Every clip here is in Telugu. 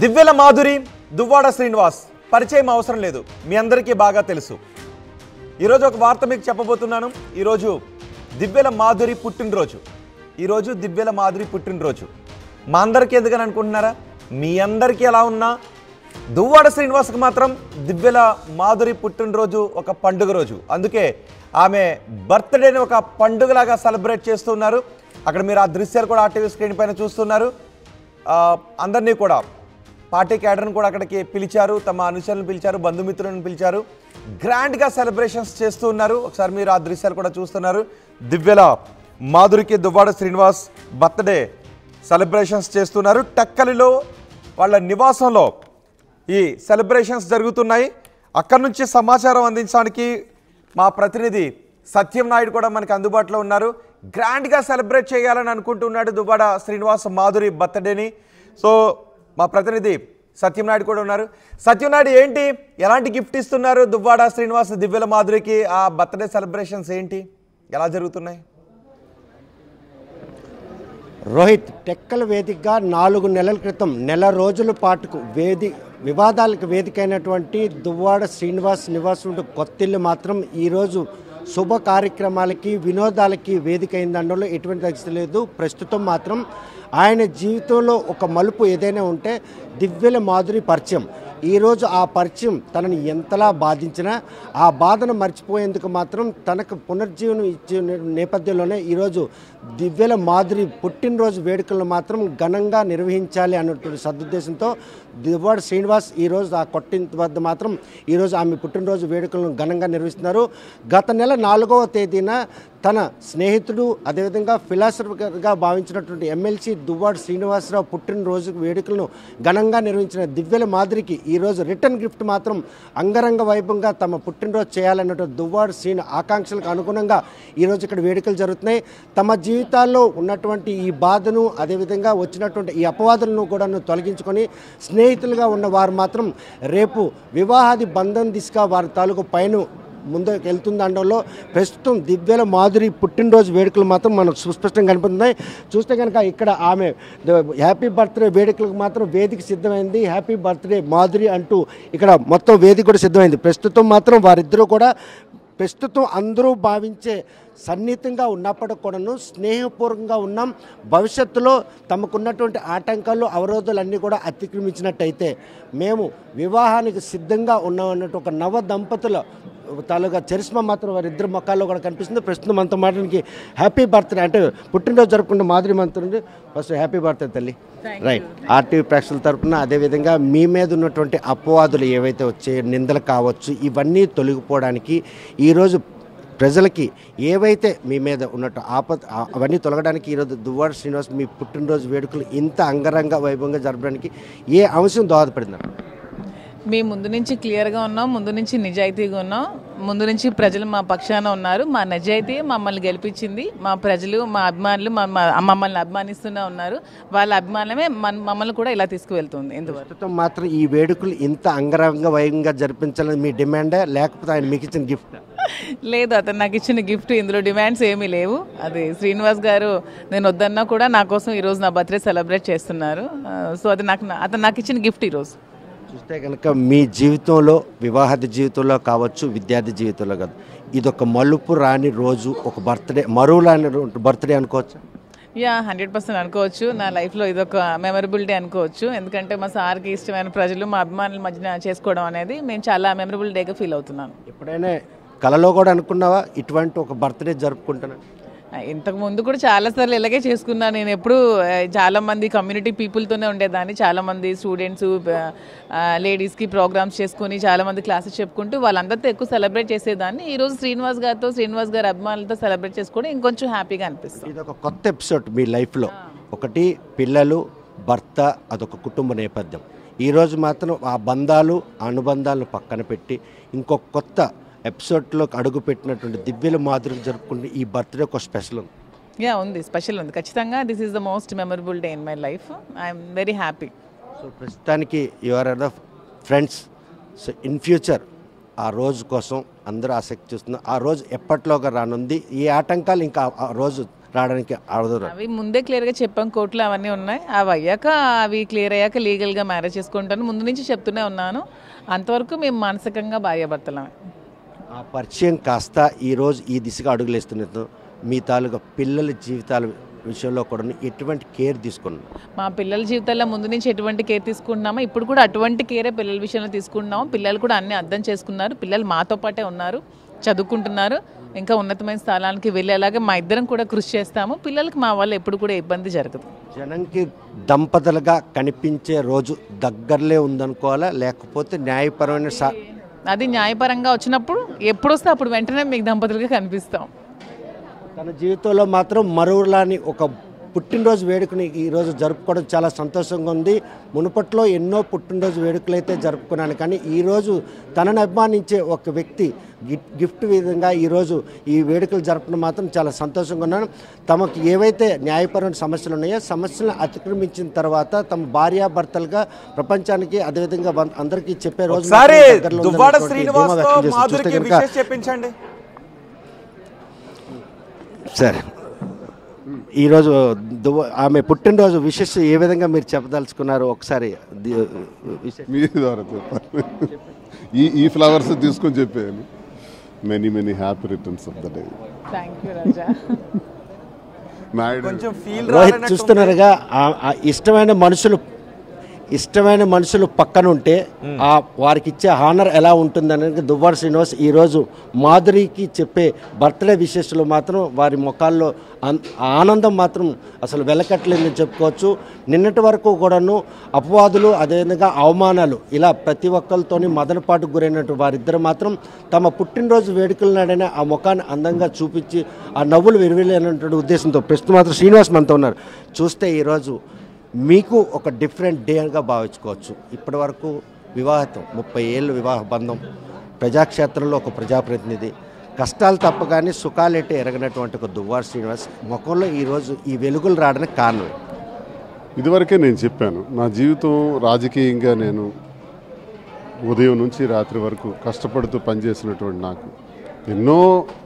దివ్యల మాధురి, దువ్వాడ శ్రీనివాస్ పరిచయం అవసరం లేదు, మీ అందరికీ బాగా తెలుసు. ఈరోజు ఒక వార్త మీకు చెప్పబోతున్నాను. ఈరోజు దివ్యల మాధురి పుట్టినరోజు. ఈరోజు దివ్యల మాధురి పుట్టినరోజు. మా అందరికీ ఎందుకని అనుకుంటున్నారా? మీ అందరికీ ఎలా ఉన్నా దువ్వాడ శ్రీనివాస్కి మాత్రం దివ్యల మాధురి పుట్టినరోజు ఒక పండుగ రోజు. అందుకే ఆమె బర్త్డేని ఒక పండుగలాగా సెలబ్రేట్ చేస్తున్నారు. అక్కడ మీరు ఆ దృశ్యాలు కూడా ఆర్టీవీ స్క్రీన్ పైన చూస్తున్నారు. అందరినీ కూడా పార్టీ క్యాడర్ని కూడా అక్కడికి పిలిచారు, తమ అనుచరులను పిలిచారు, బంధుమిత్రులను పిలిచారు. గ్రాండ్గా సెలబ్రేషన్స్ చేస్తూ ఉన్నారు. ఒకసారి మీరు ఆ దృశ్యాలు కూడా చూస్తున్నారు. దివ్యల మాధురికి దువ్వాడ శ్రీనివాస్ బర్త్డే సెలబ్రేషన్స్ చేస్తున్నారు. టక్కలిలో వాళ్ళ నివాసంలో ఈ సెలబ్రేషన్స్ జరుగుతున్నాయి. అక్కడి నుంచి సమాచారం అందించడానికి మా ప్రతినిధి సత్యం నాయుడు కూడా మనకి అందుబాటులో ఉన్నారు. గ్రాండ్గా సెలబ్రేట్ చేయాలని అనుకుంటున్నాడు దువ్వాడ శ్రీనివాస్ మాధురి బర్త్డేని. సో మా ప్రతినిధి సత్యం నాయుడు కూడా ఉన్నారు. సత్యం నాయుడు, ఏంటి, ఎలాంటి గిఫ్ట్ ఇస్తున్నారు దువ్వాడ శ్రీనివాస్ దివ్యల మాధురికి? ఆ బర్త్డే సెలబ్రేషన్స్ ఏంటి, ఎలా జరుగుతున్నాయి? రోహిత్, టెక్కల వేదికగా 4 నెలల క్రితం నెల రోజుల పాటుకు వివాదాలకు వేదికైనటువంటి దువ్వాడ శ్రీనివాస్ నివాసుడు కొత్తిల్లు మాత్రం ఈరోజు శుభ కార్యక్రమాలకి వినోదాలకి వేదిక అయిందనడంలో ఎటువంటి తగ్గితే లేదు. ప్రస్తుతం మాత్రం ఆయన జీవితంలో ఒక మలుపు ఏదైనా ఉంటే దివ్యల మాధురి పరిచయం. ఈరోజు ఆ పరిచయం తనని ఎంతలా బాధించినా ఆ బాధను మర్చిపోయేందుకు మాత్రం తనకు పునర్జీవనం ఇచ్చే నేపథ్యంలోనే ఈరోజు దివ్యల మాధురి పుట్టినరోజు వేడుకలను మాత్రం ఘనంగా నిర్వహించాలి అన్నటువంటి సదుద్దేశంతో దువ్వాడ శ్రీనివాస్ ఈరోజు ఆ కొట్టింటి వద్ద మాత్రం ఈరోజు ఆమె పుట్టినరోజు వేడుకలను ఘనంగా నిర్వహిస్తున్నారు. గత నెల 4వ తేదీన తన స్నేహితుడు, అదేవిధంగా ఫిలాసఫర్గా భావించినటువంటి ఎమ్మెల్సీ దువ్వాడ శ్రీనివాసరావు పుట్టినరోజు వేడుకలను ఘనంగా నిర్వహించిన దివ్యల మాధురికి ఈరోజు రిటర్న్ గిఫ్ట్ మాత్రం అంగరంగ వైభవంగా తమ పుట్టినరోజు చేయాలన్నటువంటి దువ్వాడ శ్రీని ఆకాంక్షలకు అనుగుణంగా ఈరోజు ఇక్కడ వేడుకలు జరుగుతున్నాయి. తమ జీవితాల్లో ఉన్నటువంటి ఈ బాధను, అదేవిధంగా వచ్చినటువంటి ఈ అపవాదులను కూడా తొలగించుకొని స్నేహితులుగా ఉన్న వారు మాత్రం రేపు వివాహాది బంధం దిశగా వారి తాలూకు పైన ముందుకు వెళ్తుందనడంలో ప్రస్తుతం దివ్యల మాధురి పుట్టినరోజు వేడుకలు మాత్రం మనకు సుస్పష్టంగా కనిపిస్తున్నాయి. చూస్తే కనుక ఇక్కడ ఆమె హ్యాపీ బర్త్డే వేడుకలకు మాత్రం వేదిక సిద్ధమైంది. హ్యాపీ బర్త్డే మాధురి అంటూ ఇక్కడ మొత్తం వేదిక కూడా సిద్ధమైంది. ప్రస్తుతం మాత్రం వారిద్దరూ కూడా అందరూ భావించే సన్నిహితంగా ఉన్నప్పటికి కూడాను స్నేహపూర్వకంగా ఉన్నాం. భవిష్యత్తులో తమకున్నటువంటి ఆటంకాలు, అవరోధాలన్నీ కూడా అతిక్రమించినట్టయితే మేము వివాహానికి సిద్ధంగా ఉన్నామన్నట్టు ఒక నవ దంపతుల తాలూగా చరిష్మా మాత్రం వారిద్దరు మొక్కల్లో కూడా కనిపిస్తుంది. ప్రస్తుతం మనతో మాట్లాడానికి హ్యాపీ బర్త్డే అంటే పుట్టినరోజు జరుపుకుంటే మాధురి మంత్రుంది. ఫస్ట్ హ్యాపీ బర్త్డే తల్లి. రైట్, ఆర్టీవీ ప్రేక్షకుల తరఫున, అదేవిధంగా మీ మీద ఉన్నటువంటి అపవాదులు ఏవైతే వచ్చే నిందలు కావచ్చు, ఇవన్నీ తొలగిపోవడానికి ఈరోజు ప్రజలకి ఏవైతే మీ మీద ఉన్నట్టు అవన్నీ తొలగడానికి ఈరోజు దువ్వాడ శ్రీనివాస్ మీ పుట్టినరోజు వేడుకలు ఇంత అంగరంగ వైభవంగా జరపడానికి ఏ అంశం దోహదపడింది? మేము ముందు నుంచి క్లియర్గా ఉన్నాం, ముందు నుంచి నిజాయితీగా ఉన్నాం, ముందు నుంచి ప్రజలు మా పక్షాన ఉన్నారు. మా నిజాయితీ మమ్మల్ని గెలిపించింది. మా ప్రజలు, మా అభిమానులు మమ్మల్ని అభిమానిస్తూనే ఉన్నారు. వాళ్ళ అభిమానమే మమ్మల్ని కూడా ఇలా తీసుకువెళ్తుంది. ఎందువల్ల మాత్రం ఈ వేడుకలు ఇంత అంగరంగ వైభవంగా జరిపించాలని మీ డిమాండే, లేకపోతే ఆయన మీకు ఇచ్చిన గిఫ్ట్? లేదు, అతను నాకు ఇచ్చిన గిఫ్ట్. ఇందులో డిమాండ్స్ ఏమీ లేవు. అది శ్రీనివాస్ గారు నేను వద్దన్నా కూడా నా కోసం ఈరోజు నా బర్త్డే సెలబ్రేట్ చేస్తున్నారు. సో అది అతను నాకు ఇచ్చిన గిఫ్ట్ ఈరోజు. చూస్తే కనుక మీ జీవితంలో, వివాహ జీవితంలో కావచ్చు, విద్యార్థి జీవితంలో కాదు, ఇదొక మలుపు రాని రోజు, ఒక బర్త్డే, మరువులాని బర్త్డే అనుకోవచ్చు. 100% అనుకోవచ్చు. నా లైఫ్లో ఇదొక మెమరబుల్ డే అనుకోవచ్చు. ఎందుకంటే మా సార్కి ఇష్టమైన ప్రజలు, మా అభిమానుల మధ్యన చేసుకోవడం అనేది నేను చాలా మెమరబుల్ డేగా ఫీల్ అవుతున్నాను. ఎప్పుడైనా కలలో కూడా అనుకున్నావా ఇటువంటి ఒక బర్త్డే జరుపుకుంటున్నాను? ఇంతకు ముందు కూడా చాలాసార్లు ఇలాగే చేసుకున్నాను. నేను ఎప్పుడు చాలామంది కమ్యూనిటీ పీపుల్తోనే ఉండేదాన్ని. చాలామంది స్టూడెంట్స్, లేడీస్కి ప్రోగ్రామ్స్ చేసుకుని చాలామంది క్లాసెస్ చెప్పుకుంటూ వాళ్ళందరితో ఎక్కువ సెలబ్రేట్ చేసేదాన్ని. ఈరోజు శ్రీనివాస్ గారి అభిమానులతో సెలబ్రేట్ చేసుకోవడం ఇంకొంచెం హ్యాపీగా అనిపిస్తుంది. ఇది ఒక కొత్త ఎపిసోడ్ మీ లైఫ్లో. ఒకటి పిల్లలు, భర్త, అదొక కుటుంబ నేపథ్యం. ఈరోజు మాత్రం ఆ బంధాలు, అనుబంధాలను పక్కన పెట్టి ఇంకొక కొత్త ఎపిసోడ్లోకి అడుగు పెట్టినటువంటి దివ్యల మాధురికి జరుపుకుంటే ఈ బర్త్డే ఒక స్పెషల్ ఉంది. ఉంది, స్పెషల్ ఉంది ఖచ్చితంగా. This is the most memorable day in my life. I'm very happy. So ప్రస్తుతానికి you are the friends. So in future ఆ రోజు కోసం అందరూ ఆసక్తి చూస్తున్నారు. ఆ రోజు ఎప్పట్లోగా రానుంది, ఏ ఆటంకాలు ఇంకా ఆ రోజు రావడానికి అవదు. అవి ముందే క్లియర్గా చెప్పాం, కోర్టులో అవన్నీ ఉన్నాయి. అవి అయ్యాక, అవి క్లియర్ అయ్యాక లీగల్గా మ్యారేజ్ చేసుకుంటాను ముందు నుంచి చెప్తూనే ఉన్నాను. అంతవరకు మేము మానసికంగా భార్యాభర్తలమే. ఆ పరిచయం కాస్త ఈరోజు ఈ దిశగా అడుగులేస్తున్నట్టు మీ తాలూకా పిల్లల జీవితాల విషయంలో కూడా ఎటువంటి కేర్ తీసుకున్నాం? మా పిల్లల జీవితాల్లో ముందు నుంచి ఎటువంటి కేర్ తీసుకుంటున్నామో ఇప్పుడు కూడా అటువంటి కేరే పిల్లల విషయంలో తీసుకుంటున్నాము. పిల్లలు కూడా అన్నీ అర్థం చేసుకున్నారు. పిల్లలు మాతో పాటే ఉన్నారు, చదువుకుంటున్నారు. ఇంకా ఉన్నతమైన స్థానానికి వెళ్ళేలాగా మా ఇద్దరం కూడా కృషి చేస్తాము. పిల్లలకి మా వల్ల ఎప్పుడు కూడా ఇబ్బంది జరగదు. జనంకి దంపతులుగా కనిపించే రోజు దగ్గరలే ఉందనుకోవాలా, లేకపోతే న్యాయపరమైన అది న్యాయపరంగా వచ్చినప్పుడు ఎప్పుడు వస్తే అప్పుడు వెంటనే మీకు దంపతులుగా కనిపిస్తాం. తన జీవితంలో మాత్రం మరువులాని ఒక పుట్టినరోజు వేడుకని ఈరోజు జరుపుకోవడం చాలా సంతోషంగా ఉంది. మునుపట్లో ఎన్నో పుట్టినరోజు వేడుకలు అయితే జరుపుకున్నాను, కానీ ఈరోజు తనను అభిమానించే ఒక వ్యక్తి గిఫ్ట్ విధంగా ఈరోజు ఈ వేడుకలు జరపడం మాత్రం చాలా సంతోషంగా ఉన్నాను. తమకు ఏవైతే న్యాయపరమైన సమస్యలు ఉన్నాయో సమస్యలను అతిక్రమించిన తర్వాత తమ భార్యాభర్తలుగా ప్రపంచానికి అదేవిధంగా అందరికీ చెప్పే రోజు సార్. ఈరోజు ఆమె పుట్టినరోజు విషెస్ ఏ విధంగా మీరు చెప్పదలుచుకున్నారు ఒకసారి మీ ద్వారా చెప్పాలి. ఈ ఫ్లవర్స్ తీసుకొని చెప్పేయాలి. Many many happy returns of the day. Rohit చూస్తున్నారుగా, ఇష్టమైన మనుషులు పక్కన ఉంటే వారికి ఇచ్చే హానర్ ఎలా ఉంటుందని దువ్వాడ శ్రీనివాస్ ఈరోజు మాధురికి చెప్పే బర్త్డే విషెస్లో మాత్రం వారి ముఖాల్లో ఆనందం మాత్రం అసలు వెలకట్లేదని చెప్పుకోవచ్చు. నిన్నటి వరకు కూడాను అపవాదులు అదేవిధంగా అవమానాలు ఇలా ప్రతి ఒక్కరితోని మదనపాటుకు గురైనట్టు వారిద్దరు మాత్రం తమ పుట్టినరోజు వేడుకల నాడైనా ఆ ముఖాన్ని అందంగా చూపించి ఆ నవ్వులు విరివిలేనటువంటి ఉద్దేశంతో ప్రస్తుతం మాత్రం శ్రీనివాస్ మనతో ఉన్నారు. చూస్తే ఈరోజు మీకు ఒక డిఫరెంట్ డేగా భావించుకోవచ్చు. ఇప్పటి వరకు వివాహం 30 ఏళ్ళు వివాహ బంధం, ప్రజాక్షేత్రంలో ఒక ప్రజాప్రతినిధి, కష్టాలు తప్ప కానీ సుఖాలేటే ఎరగనటువంటి ఒక దువ్వాడ శ్రీనివాస్ ముఖంలో ఈరోజు ఈ వెలుగులు రావడానికి కారణం. ఇదివరకే నేను చెప్పాను, నా జీవితం రాజకీయంగా నేను ఉదయం నుంచి రాత్రి వరకు కష్టపడుతూ పనిచేసినటువంటి నాకు ఎన్నో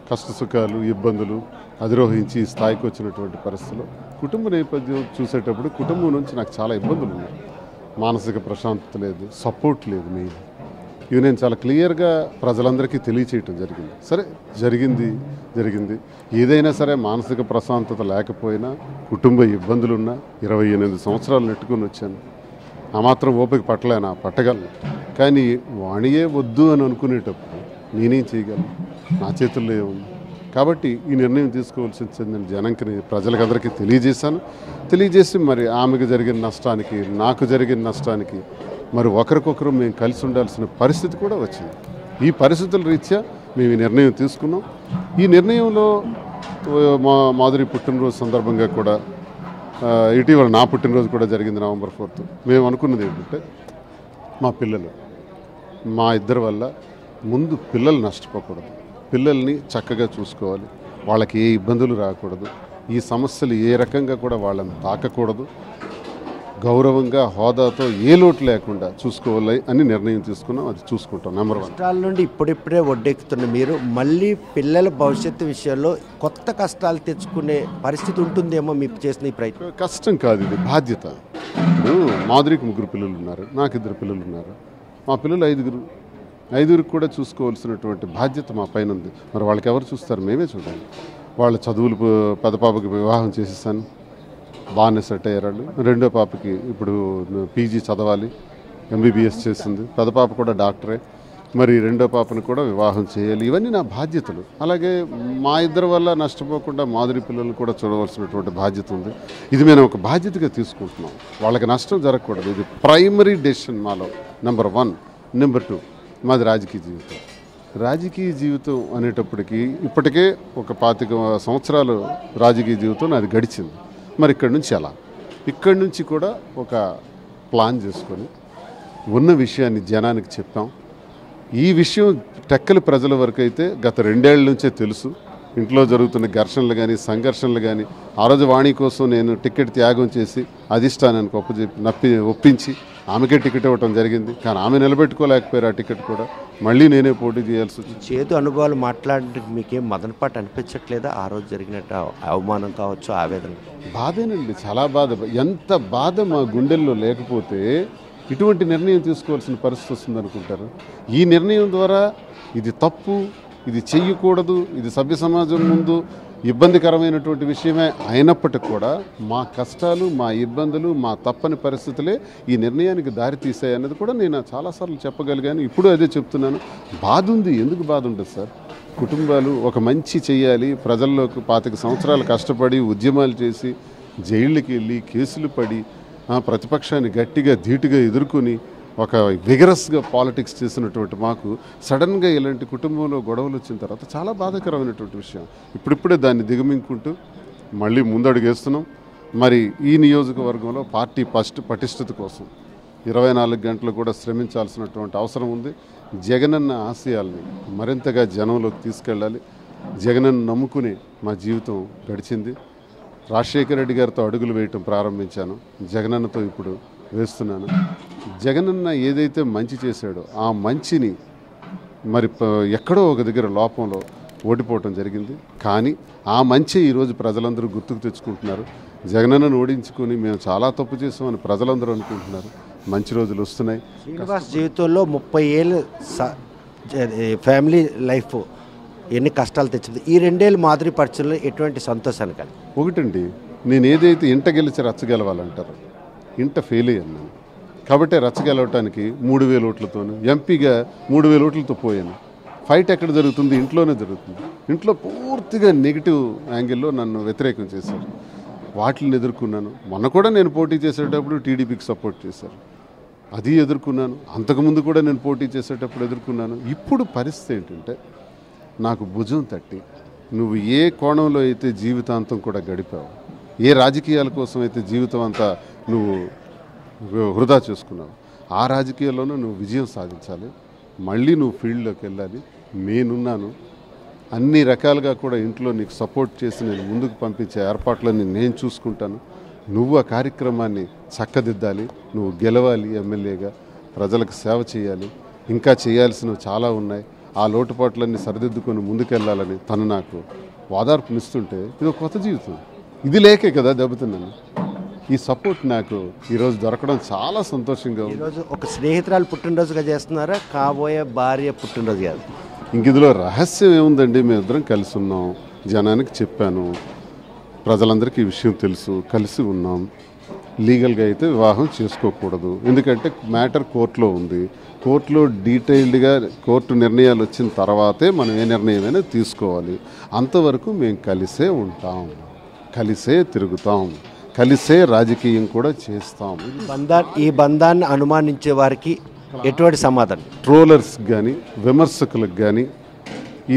కష్ట సుఖాలు ఇబ్బందులు అధిరోహించి ఈ స్థాయికి వచ్చినటువంటి పరిస్థితుల్లో కుటుంబ నేపథ్యం చూసేటప్పుడు కుటుంబం నుంచి నాకు చాలా ఇబ్బందులు ఉన్నాయి. మానసిక ప్రశాంతత లేదు, సపోర్ట్ లేదు. మెయిన్ ఇవి నేను చాలా క్లియర్గా ప్రజలందరికీ తెలియచేయటం జరిగింది. సరే జరిగింది ఏదైనా సరే మానసిక ప్రశాంతత లేకపోయినా కుటుంబ ఇబ్బందులున్నా 28 సంవత్సరాలు నెట్టుకొని వచ్చాను. ఆ మాత్రం ఓపిక పట్టగలను. కానీ వాణియే వద్దు అని అనుకునేటప్పుడు నేనేం చేయగలను? నా చేతుల్లో ఏముంది? కాబట్టి ఈ నిర్ణయం తీసుకోవాల్సి నేను జనంకి ప్రజలకందరికీ తెలియజేసి మరి ఆమెకు జరిగిన నష్టానికి నాకు జరిగిన నష్టానికి మరి ఒకరికొకరు మేము కలిసి ఉండాల్సిన పరిస్థితి కూడా వచ్చింది. ఈ పరిస్థితుల రీత్యా మేము ఈ నిర్ణయం తీసుకున్నాం. ఈ నిర్ణయంలో మాధురి పుట్టినరోజు సందర్భంగా కూడా ఇటీవల నా పుట్టినరోజు కూడా జరిగింది నవంబర్ 4th. మేము అనుకున్నది ఏంటంటే మా ఇద్దరి వల్ల ముందు పిల్లలు నష్టపోకూడదు, పిల్లల్ని చక్కగా చూసుకోవాలి, వాళ్ళకి ఏ ఇబ్బందులు రాకూడదు, ఈ సమస్యలు ఏ రకంగా కూడా వాళ్ళని తాకకూడదు, గౌరవంగా హోదాతో ఏ లోటు లేకుండా చూసుకోవాలి అని నిర్ణయం తీసుకున్నాం. అది చూసుకుంటాం. నెంబర్ 1. కష్టాల నుండి ఇప్పుడిప్పుడే ఒడ్డెక్కుతున్న మీరు మళ్ళీ పిల్లల భవిష్యత్తు విషయంలో కొత్త కష్టాలు తెచ్చుకునే పరిస్థితి ఉంటుందేమో మీకు చేసిన ఈ ప్రయత్నం? కష్టం కాదు, ఇది బాధ్యత. ఇప్పుడు మాధురికి 3 పిల్లలు ఉన్నారు, నాకు 2 పిల్లలు ఉన్నారు. మా పిల్లలు 5గురికి కూడా చూసుకోవాల్సినటువంటి బాధ్యత మా పైన ఉంది. మరి వాళ్ళకి ఎవరు చూస్తారు? మేమే చూడాలి. వాళ్ళ చదువులు పెద్ద పాపకి వివాహం చేసేసాను, బాగానే సెట్ అయ్యారు వాళ్ళు. రెండో పాపకి ఇప్పుడు పీజీ చదవాలి, ఎంబీబీఎస్ చేసింది. పెద్ద పాప కూడా డాక్టరే. మరి రెండో పాపను కూడా వివాహం చేయాలి. ఇవన్నీ నా బాధ్యతలు. అలాగే మా ఇద్దరి వల్ల నష్టపోకుండా మాధురి పిల్లలు కూడా చూడవలసినటువంటి బాధ్యత ఉంది. ఇది మేము ఒక బాధ్యతగా తీసుకుంటున్నాం. వాళ్ళకి నష్టం జరగకూడదు. ఇది ప్రైమరీ డెసిషన్ మాలో. నెంబర్ 1. నెంబర్ 2, మాది రాజకీయ జీవితం అనేటప్పటికీ ఇప్పటికే ఒక 25 సంవత్సరాలు రాజకీయ జీవితం అది గడిచింది. మరి ఇక్కడి నుంచి కూడా ఒక ప్లాన్ చేసుకొని ఉన్న విషయాన్ని జనానికి చెప్పాం. ఈ విషయం టెక్కలి ప్రజల వరకు అయితే గత 2 ఏళ్ల నుంచే తెలుసు. ఇంట్లో జరుగుతున్న ఘర్షణలు కానీ సంఘర్షణలు కానీ ఆ రోజు వాణి కోసం నేను టికెట్ త్యాగం చేసి అధిష్టానానికి ఒప్పించి ఆమెకే టికెట్ ఇవ్వటం జరిగింది. కానీ ఆమె నిలబెట్టుకోలేకపోయారు ఆ టికెట్ కూడా. మళ్ళీ నేనే పోటీ చేయాల్సి వచ్చింది. చేదు అనుభవాలు మాట్లాడడానికి మీకేం మదనపాటు అనిపించట్లేదా? ఆ రోజు జరిగినట్టు అవమానం కావచ్చు, ఆవేదన. బాధేనండి, చాలా బాధ. ఎంత బాధ మా గుండెల్లో లేకపోతే ఇటువంటి నిర్ణయం తీసుకోవాల్సిన పరిస్థితి వస్తుంది అనుకుంటారు. ఈ నిర్ణయం ద్వారా ఇది తప్పు, ఇది చెయ్యకూడదు, ఇది సభ్య సమాజం ముందు ఇబ్బందికరమైనటువంటి విషయమే అయినప్పటికీ కూడా మా కష్టాలు, మా ఇబ్బందులు, మా తప్పని పరిస్థితులే ఈ నిర్ణయానికి దారి తీసాయి అన్నది కూడా నేను చాలాసార్లు చెప్పగలిగాను. ఇప్పుడు అదే చెప్తున్నాను. బాధ ఉంది. ఎందుకు బాధ ఉండదు సార్? కుటుంబాలు ఒక మంచి చెయ్యాలి, ప్రజల్లోకి 25 సంవత్సరాలు కష్టపడి ఉద్యమాలు చేసి జైళ్ళకి వెళ్ళి కేసులు పడి ప్రతిపక్షాన్ని గట్టిగా ధీటుగా ఎదుర్కొని ఒక విగరస్గా పాలిటిక్స్ చేసినటువంటి మాకు సడన్గా ఇలాంటి కుటుంబంలో గొడవలు వచ్చిన తర్వాత చాలా బాధాకరమైనటువంటి విషయం. ఇప్పుడిప్పుడే దాన్ని దిగమింగుకుంటూ మళ్ళీ ముందడుగేస్తున్నాం. మరి ఈ నియోజకవర్గంలో పార్టీ పటిష్టత కోసం 24 గంటలు కూడా శ్రమించాల్సినటువంటి అవసరం ఉంది. జగనన్న ఆశయాల్ని మరింతగా జనంలోకి తీసుకెళ్ళాలి. జగనన్న నమ్ముకునే మా జీవితం గడిచింది. రాజశేఖర రెడ్డి గారితో అడుగులు వేయటం ప్రారంభించాను, జగనన్నతో ఇప్పుడు వేస్తున్నాను. జగనన్న ఏదైతే మంచి చేశాడో ఆ మంచిని మరి ఎక్కడో ఒక దగ్గర లోపంలో ఓడిపోవటం జరిగింది. కానీ ఆ మంచి ఈరోజు ప్రజలందరూ గుర్తుకు తెచ్చుకుంటున్నారు. జగనన్నను ఓడించుకొని మేము చాలా తప్పు చేసామని ప్రజలందరూ అనుకుంటున్నారు. మంచి రోజులు వస్తున్నాయి. శ్రీనివాస్ జీవితంలో 30 ఏళ్ళు ఫ్యామిలీ లైఫ్ ఎన్ని కష్టాలు తెచ్చింది. ఈ 2 ఏళ్ళు మాదిరి పరిచయంలో ఎటువంటి సంతోషాన్ని కలిగి? ఒకటండి, నేను ఏదైతే ఇంట గెలిచి రచ్చగెలవాలంటారు, ఇంట ఫెయిల్ అయ్యాను నేను. కాబట్టి రచ్చగెలవటానికి 3000 ఓట్లతోనూ ఎంపీగా 3000 ఓట్లతో పోయాను. ఫైట్ ఎక్కడ జరుగుతుంది? ఇంట్లోనే జరుగుతుంది. ఇంట్లో పూర్తిగా నెగిటివ్ యాంగిల్లో నన్ను వ్యతిరేకం చేశారు. వాటిని ఎదుర్కొన్నాను. మొన్న కూడా నేను పోటీ చేసేటప్పుడు టీడీపీకి సపోర్ట్ చేశారు, అది ఎదుర్కొన్నాను. అంతకుముందు కూడా నేను పోటీ చేసేటప్పుడు ఎదుర్కొన్నాను. ఇప్పుడు పరిస్థితి ఏంటంటే, నాకు భుజం తట్టి నువ్వు ఏ కోణంలో అయితే జీవితాంతం కూడా గడిపావు, ఏ రాజకీయాల కోసం అయితే జీవితం అంతా నువ్వు వృధా చేసుకున్నావు, ఆ రాజకీయాల్లోనూ నువ్వు విజయం సాధించాలి. మళ్ళీ నువ్వు ఫీల్డ్లోకి వెళ్ళాలి. నేనున్నాను. అన్ని రకాలుగా కూడా ఇంట్లో నీకు సపోర్ట్ చేసి నేను ముందుకు పంపించే ఏర్పాట్లన్నీ నేను చూసుకుంటాను. నువ్వు ఆ కార్యక్రమాన్ని చక్కదిద్దాలి. నువ్వు గెలవాలి, ఎమ్మెల్యేగా ప్రజలకు సేవ చేయాలి. ఇంకా చేయాల్సినవి చాలా ఉన్నాయి. ఆ లోటుపాట్లన్నీ సరిదిద్దుకొని ముందుకెళ్ళాలని తను నాకు వాదార్పునిస్తుంటే ఇది ఒక కొత్త జీవితం. ఇది లేకే కదా దెబ్బతున్నాను. ఈ సపోర్ట్ నాకు ఈరోజు దొరకడం చాలా సంతోషంగా ఉంది. ఈరోజు ఒక స్నేహితురాలు పుట్టినరోజుగా చేస్తున్నారా, కాబోయే భార్య పుట్టినరోజు కాదు? ఇంక ఇందులో రహస్యం ఏముందండి? మేమిద్దరం కలిసి ఉన్నాం, జనానికి చెప్పాను, ప్రజలందరికీ ఈ విషయం తెలుసు, కలిసి ఉన్నాం. లీగల్గా అయితే వివాహం చేసుకోకూడదు, ఎందుకంటే మ్యాటర్ కోర్టులో ఉంది. కోర్టులో డీటెయిల్డ్గా కోర్టు నిర్ణయాలు వచ్చిన తర్వాతే మనం ఏ నిర్ణయమైనా తీసుకోవాలి. అంతవరకు మేము కలిసే ఉంటాం, కలిసే తిరుగుతాం, కలిసే రాజకీయం కూడా చేస్తాం. ఈ బంధాన్ని అనుమానించే వారికి ఎటువంటి సమాధానం? ట్రోలర్స్ కానీ విమర్శకులకు కానీ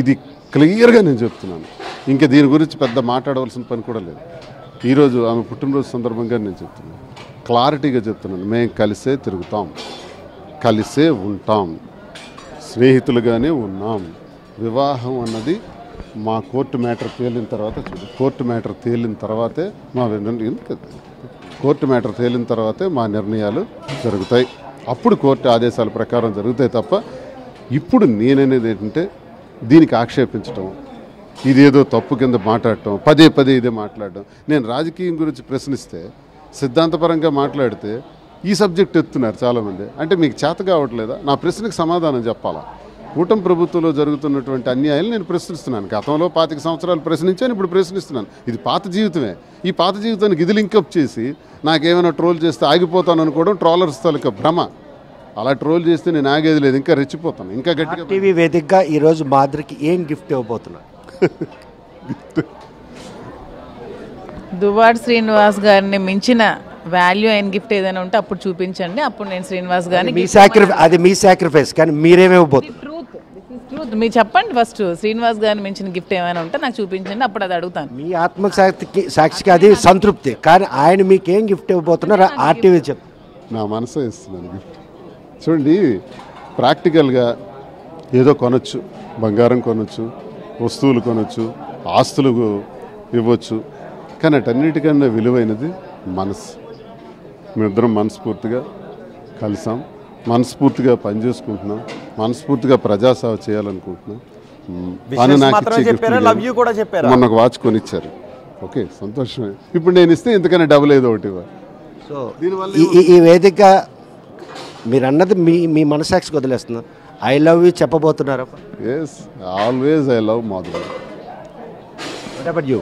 ఇది క్లియర్గా నేను చెప్తున్నాను. ఇంకా దీని గురించి పెద్ద మాట్లాడవలసిన పని కూడా లేదు. ఈరోజు ఆమె పుట్టినరోజు సందర్భంగా నేను చెప్తున్నాను, క్లారిటీగా చెప్తున్నాను. మేము కలిసే తిరుగుతాం, కలిసే ఉంటాం, స్నేహితులుగానే ఉన్నాం. వివాహం అన్నది మా కోర్టు మ్యాటర్ తేలిన తర్వాత కోర్టు మ్యాటర్ తేలిన తర్వాతే కోర్టు మ్యాటర్ తేలిన తర్వాతే మా నిర్ణయాలు జరుగుతాయి. అప్పుడు కోర్టు ఆదేశాల ప్రకారం జరుగుతాయి తప్ప ఇప్పుడు నేననేది ఏంటంటే దీనికి ఆక్షేపించడం, ఇదేదో తప్పు కింద మాట్లాడటం, పదే పదే ఇదే మాట్లాడడం. నేను రాజకీయం గురించి ప్రశ్నిస్తే, సిద్ధాంతపరంగా మాట్లాడితే ఈ సబ్జెక్ట్ ఎత్తున్నారు చాలామంది. అంటే మీకు చేత కావట్లేదా? నా ప్రశ్నకు సమాధానం చెప్పాలా? కూటమి ప్రభుత్వంలో జరుగుతున్నటువంటి అన్యాయాలు నేను ప్రశ్నిస్తున్నాను. గతంలో 25 సంవత్సరాలు ప్రశ్నించాను, ఇప్పుడు ప్రశ్నిస్తున్నాను. ఇది పాత జీవితమే. ఈ పాత జీవితానికి ఇది లింకప్ చేసి నాకేమైనా ట్రోల్ చేస్తే ఆగిపోతాను అనుకోవడం ట్రోలర్స్ తాలూకా భ్రమ. అలా ట్రోల్ చేస్తే నేను ఆగేది లేదు, ఇంకా రెచ్చిపోతాను, ఇంకా గట్టిగా. టీవీ వేదికగా ఈరోజు మాదిరికి ఏం గిఫ్ట్ ఇవ్వబోతున్నా? దువ్వాడ శ్రీనివాస్ గారిని మించిన వాల్యూ అయిన గిఫ్ట్ ఏదైనా ఉంటే అప్పుడు చూపించండి. అప్పుడు నేను శ్రీనివాస్ గారిని అది మీ సాక్రిఫైస్, కానీ మీరేమివ్వబోతున్నారు? ట్రూత్ మీరు చెప్పండి. ఫస్ట్ శ్రీనివాస్ గారిని మించిన గిఫ్ట్ ఏమైనా ఉంటే నాకు చూపించండి, అప్పుడు అది అడుగుతాను. మీ సాక్షికి అది సంతృప్తి, కానీ ఆయన మీకేం గిఫ్ట్ ఇవ్వబోతున్నారో ఆర్టీవీ చెప్. నా మనసే ఇస్తున్నాను గిఫ్ట్. చూడండి, ప్రాక్టికల్గా ఏదో కొనొచ్చు, బంగారం కొనొచ్చు, వస్తువులు కొనొచ్చు, ఆస్తులు ఇవ్వచ్చు, కానీ అటన్నిటికన్నా విలువైనది మనసు. మేమిద్దరం మనస్ఫూర్తిగా కలిసాం, మనస్ఫూర్తిగా పనిచేసుకుంటున్నాం, మనస్ఫూర్తిగా ప్రజాసేవ చేయాలనుకుంటున్నాం. పని Wishes నాకు మాత్రమే ఇచ్చే చెప్పారా, gift లవ్ యూ కూడా చెప్పారా? మొన్న ఒక వాచ్ కొనిచ్చారు. ఓకే, సంతోషమే. ఇప్పుడు నేను ఇస్తే ఇంతకన్నా డబుల్ ఏదో ఒకటి ఇవ్వాలి. సో ఈ వేదిక మీరు అన్నది మీ మనసాక్షికి వదిలేస్తున్నా. ఐ లవ్ యూ చెప్పబోతున్నారా? Yes, always I love Madhuri. What about you?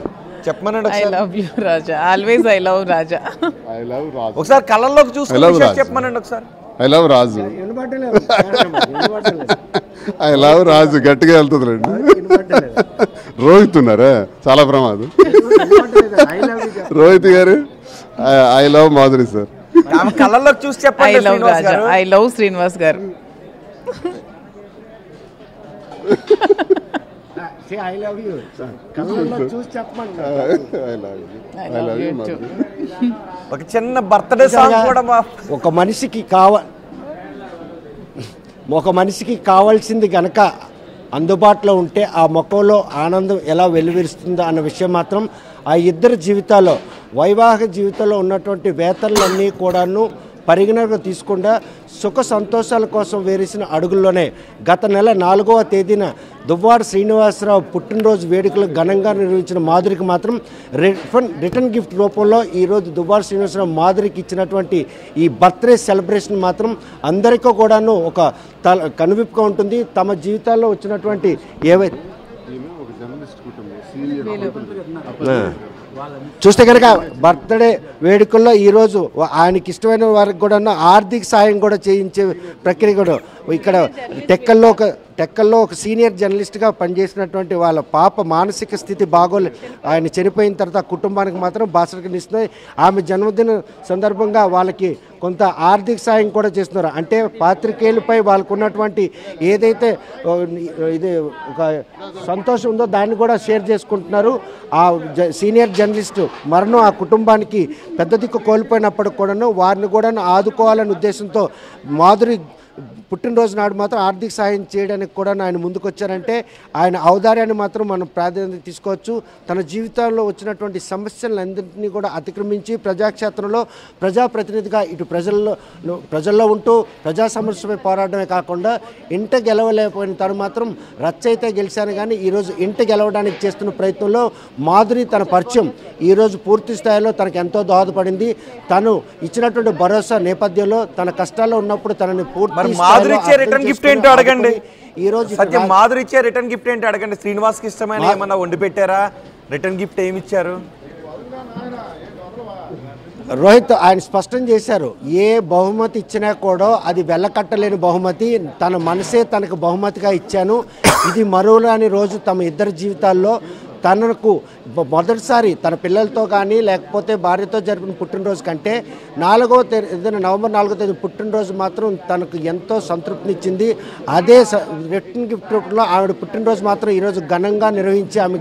చెప్పమనండి ఐ ఒకసారి. Love you Raja, always I love Raja. I love Raju. ఒకసారి కళ్ళల్లోకి I చూసుకుని love విషయం Raj. చెప్పమనండి ఒకసారి. I love Raju. I love Raju గట్టిగా వెళ్తుందిలేండి. రోహిత్ ఉన్నారా, చాలా ప్రమాదం. రోహిత్ గారు, ఐ లవ్ మాధురి సార్. ఆమె కళ్ళల్లోకి చూసి ఐ చెప్పండి లవ్ శ్రీనివాస్ రాజా, గారు. ఐ లవ్ శ్రీనివాస్ గారు. ఐ లవ్ యూ చూసి చెప్పండి. I love you Madhuri. ఒక చిన్న బర్త్డే సాంగ్ కూడా ఒక మనిషికి కావాల్సింది కనుక అందుబాటులో ఉంటే ఆ ముఖంలో ఆనందం ఎలా వెలువరిస్తుందో అన్న విషయం మాత్రం ఆ ఇద్దరి జీవితాల్లో, వైవాహిక జీవితంలో ఉన్నటువంటి వేతనలన్నీ కూడాను పరిగణనకు తీసుకుండా సుఖ సంతోషాల కోసం వేరేసిన అడుగుల్లోనే గత నెల 4వ తేదీన దువ్వాడ శ్రీనివాసరావు పుట్టినరోజు వేడుకలు ఘనంగా నిర్వహించిన మాధురికి మాత్రం రిటర్న్ గిఫ్ట్ రూపంలో ఈరోజు దువ్వాడ శ్రీనివాసరావు మాధురికి ఇచ్చినటువంటి ఈ బర్త్డే సెలబ్రేషన్ మాత్రం అందరికీ కూడాను ఒక కనువిప్పుగా ఉంటుంది. తమ జీవితాల్లో వచ్చినటువంటి ఏవైతే చూస్తే కనుక బర్త్డే వేడుకల్లో ఈరోజు ఆయనకి ఇష్టమైన వారికి కూడా ఆర్థిక సాయం కూడా చేయించే ప్రక్రియ కూడా ఇక్కడ టెక్కల్లో ఒక సీనియర్ జర్నలిస్ట్గా పనిచేసినటువంటి వాళ్ళ పాప మానసిక స్థితి బాగోలే, ఆయన చనిపోయిన తర్వాత కుటుంబానికి మాత్రం బాసరకనిస్తున్నాయి. ఆమె జన్మదిన సందర్భంగా వాళ్ళకి కొంత ఆర్థిక సాయం కూడా చేస్తున్నారు. అంటే పాత్రికేయులపై వాళ్ళకు ఉన్నటువంటి ఏదైతే ఇది ఒక సంతోషం ఉందో దాన్ని కూడా షేర్ చేసుకుంటున్నారు. ఆ సీనియర్ జర్నలిస్టు మరణం ఆ కుటుంబానికి పెద్ద దిక్కు కోల్పోయినప్పటికి కూడాను వారిని కూడా ఆదుకోవాలనే ఉద్దేశంతో మాధురి పుట్టినరోజు నాడు మాత్రం ఆర్థిక సాయం చేయడానికి కూడా ఆయన ముందుకు వచ్చారంటే ఆయన ఔదార్యాన్ని మాత్రం మనం ప్రాధాన్యత తీసుకోవచ్చు. తన జీవితంలో వచ్చినటువంటి సమస్యలన్నింటినీ కూడా అతిక్రమించి ప్రజాక్షేత్రంలో ప్రజాప్రతినిధిగా ఇటు ప్రజల్లో ఉంటూ ప్రజా సమస్యపై పోరాడమే కాకుండా ఇంట గెలవలేకపోయిన తను మాత్రం రచ్చయితే గెలిచాను కానీ ఈరోజు ఇంట గెలవడానికి చేస్తున్న ప్రయత్నంలో మాధురి తన పరిచయం ఈరోజు పూర్తి స్థాయిలో తనకు ఎంతో దోహదపడింది. తను ఇచ్చినటువంటి భరోసా నేపథ్యంలో తన కష్టాల్లో ఉన్నప్పుడు తనని పూర్తి మాధురి ఇచ్చే రిటర్న్ గిఫ్ట్ ఏంటో అడగండి. ఈ రోజు సత్యం, మాధురి ఇచ్చే రిటర్న్ గిఫ్ట్ ఏంటో అడగండి. శ్రీనివాస్కి ఇష్టమైన ఏమన్నా వండి పెట్టారా? రిటర్న్ గిఫ్ట్ ఏమి ఇచ్చారు? రోహిత్ ఆయన స్పష్టం చేశారు, ఏ బహుమతి ఇచ్చినా కూడా అది వెళ్ళకట్టలేని బహుమతి, తన మనసే తనకు బహుమతిగా ఇచ్చాను. ఇది మరువరాని రోజు తమ ఇద్దరి జీవితాల్లో. తనకు మొదటిసారి తన పిల్లలతో కానీ లేకపోతే భార్యతో జరిపిన పుట్టినరోజు కంటే నవంబర్ 4వ తేదీ పుట్టినరోజు మాత్రం తనకు ఎంతో సంతృప్తినిచ్చింది. అదే రిటర్న్ గిఫ్ట్లో ఆవిడ పుట్టినరోజు మాత్రం ఈరోజు ఘనంగా నిర్వహించి ఆమె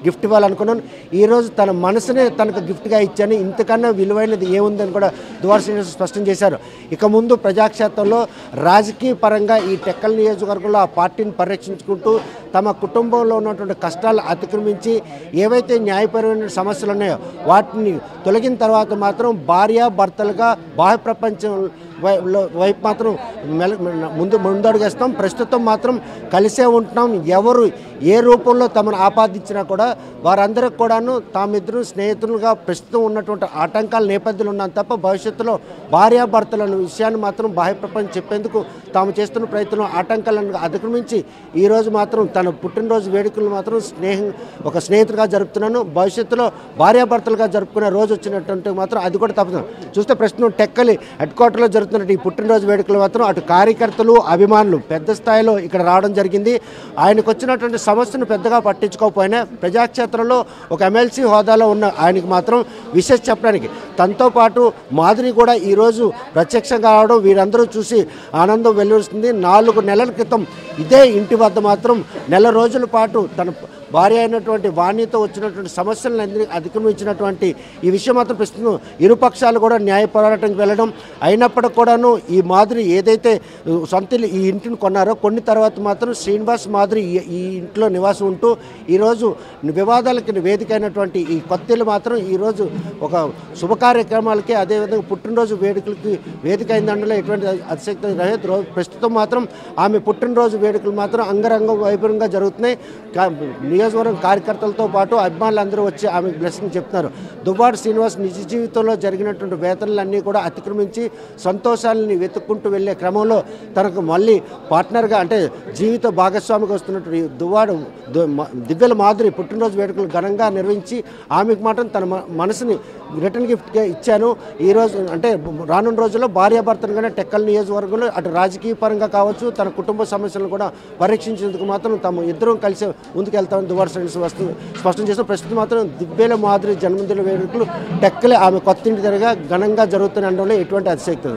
గిఫ్ట్ ఇవ్వాలనుకున్నాను. ఈరోజు తన మనసునే తనకు గిఫ్ట్గా ఇచ్చాను, ఇంతకన్నా విలువైనది ఏముందని కూడా దువ్వాడ శ్రీనివాస్ స్పష్టం చేశారు. ఇక ముందు ప్రజాక్షేత్రంలో రాజకీయ పరంగా ఈ టెక్కల్ నియోజకవర్గంలో ఆ పార్టీని పరిరక్షించుకుంటూ తమ కుటుంబంలో ఉన్నటువంటి కష్టాలు అతిక్రమించి ఏవైతే న్యాయపరమైన సమస్యలు ఉన్నాయో వాటిని తొలగిన తర్వాత మాత్రం భార్యాభర్తలుగా బాహ్య ప్రపంచం వైపు మాత్రం ముందడుగేస్తాం. ప్రస్తుతం మాత్రం కలిసే ఉంటున్నాం. ఎవరు ఏ రూపంలో తమను ఆపాదించినా కూడా వారందరికి కూడాను తామిద్దరు స్నేహితులుగా ప్రస్తుతం ఉన్నటువంటి ఆటంకాల నేపథ్యంలో ఉన్నాం తప్ప భవిష్యత్తులో భార్యాభర్తల విషయాన్ని మాత్రం బాహ్య ప్రపంచం చెప్పేందుకు తాము చేస్తున్న ప్రయత్నం ఆటంకాలను అధిగమించి ఈరోజు మాత్రం తన పుట్టినరోజు వేడుకలు మాత్రం ఒక స్నేహితులుగా జరుపుతున్నాను. భవిష్యత్తులో భార్యాభర్తలుగా జరుపుకునే రోజు వచ్చినటువంటి మాత్రం అది కూడా తప్పదు. చూస్తే ప్రస్తుతం టెక్కలి హెడ్ క్వార్టర్లో జరుగుతున్న ఈ పుట్టినరోజు వేడుకలు మాత్రం అటు కార్యకర్తలు అభిమానులు పెద్ద స్థాయిలో ఇక్కడ రావడం జరిగింది. ఆయనకు వచ్చినటువంటి సమస్యను పెద్దగా పట్టించుకోకపోయినా ప్రజాక్షేత్రంలో ఒక ఎమ్మెల్సీ హోదాలో ఉన్న ఆయనకు మాత్రం విశేష చెప్పడానికి తనతో పాటు మాధురి కూడా ఈరోజు ప్రత్యక్షంగా రావడం వీరందరూ చూసి ఆనందం వెల్లువరిస్తుంది. 4 నెలల క్రితం ఇదే ఇంటి వద్ద మాత్రం నెల రోజుల పాటు తన భార్య అయినటువంటి వాణితో వచ్చినటువంటి సమస్యలను అధిగమించినటువంటి ఈ విషయం మాత్రం ప్రస్తుతం ఇరుపక్షాలు కూడా న్యాయ పోరాటానికి వెళ్ళడం అయినప్పటికీ కూడాను ఈ మాధురి ఏదైతే సొంత ఈ ఇంటిని కొన్నారో కొన్ని తర్వాత మాత్రం శ్రీనివాస్ మాధురి ఈ ఇంట్లో నివాసం ఉంటూ ఈరోజు వివాదాలకి వేదిక అయినటువంటి ఈ కొత్త ఇల్లు మాత్రం ఈరోజు ఒక శుభ కార్యక్రమాలకి అదేవిధంగా పుట్టినరోజు వేడుకలకి వేదిక అయిందండలో ఎటువంటి అతిశక్తి రహిత ప్రస్తుతం మాత్రం ఆమె పుట్టినరోజు వేడుకలు మాత్రం అంగరంగ వైభవంగా జరుగుతున్నాయి. నియోజకవర్గం కార్యకర్తలతో పాటు అభిమానులందరూ వచ్చి ఆమె బ్లెస్సింగ్ చెప్తున్నారు. దువ్వాడ శ్రీనివాస్ నిజ జీవితంలో జరిగినటువంటి వేతనలన్నీ కూడా అతిక్రమించి సంతోషాలని వెతుక్కుంటూ వెళ్ళే క్రమంలో తనకు మళ్ళీ పార్ట్నర్గా అంటే జీవిత భాగస్వామిగా వస్తున్నటువంటి దివ్యల మాధురి పుట్టినరోజు వేడుకలు ఘనంగా నిర్వహించి ఆమెకు మాత్రం తన మనసుని రిటర్న్ గిఫ్ట్గా ఇచ్చాను. ఈరోజు అంటే రానున్న రోజుల్లో భార్యాభర్తలుగానే టెక్కల్ నియోజకవర్గంలో అటు రాజకీయ పరంగా కావచ్చు తన కుటుంబ సమస్యలను కూడా పరీక్షించేందుకు మాత్రం తాము ఇద్దరం కలిసి ముందుకెళ్తామని దువ్వాడ శ్రీనివాస్ స్పష్టం చేస్తూ ప్రస్తుతం మాత్రం దివ్యల మాధురి జన్మదిన వేడుకలు టెక్కలే ఆమె కొత్త ఇంటి దగ్గర ఘనంగా జరుగుతున్న అనడంలో ఎటువంటి అతిశక్తి.